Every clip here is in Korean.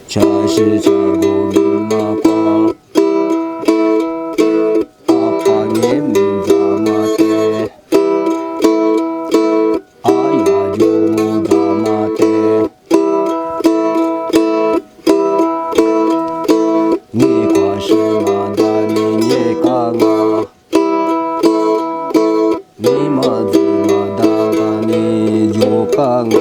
자시 자고 민마과 아빠님 자마테 아야주 자마테 니과시마다니 니강아 니마즈마다가니 조강아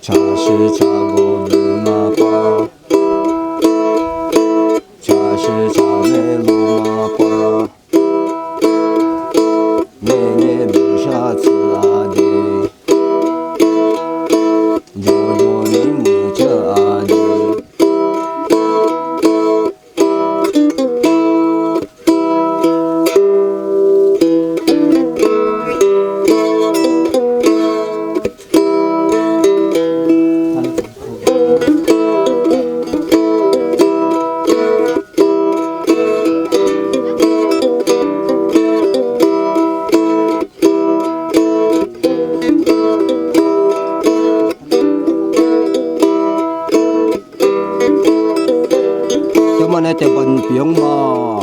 자시 자고 누마과 자시 자네 루마과 네네 무샤츠 아디 조조니 무저 아디 저만에 대번 병마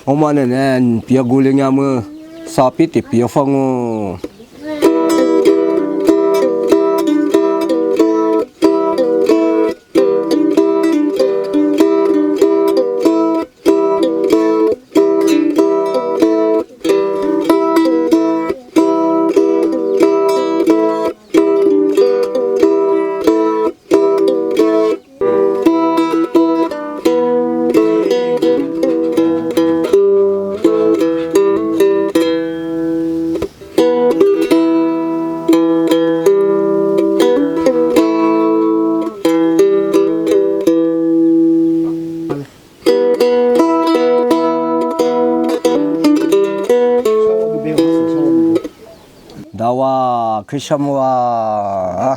오마네는 비어굴링야무 사피티 비어펑우 나와 그샤무와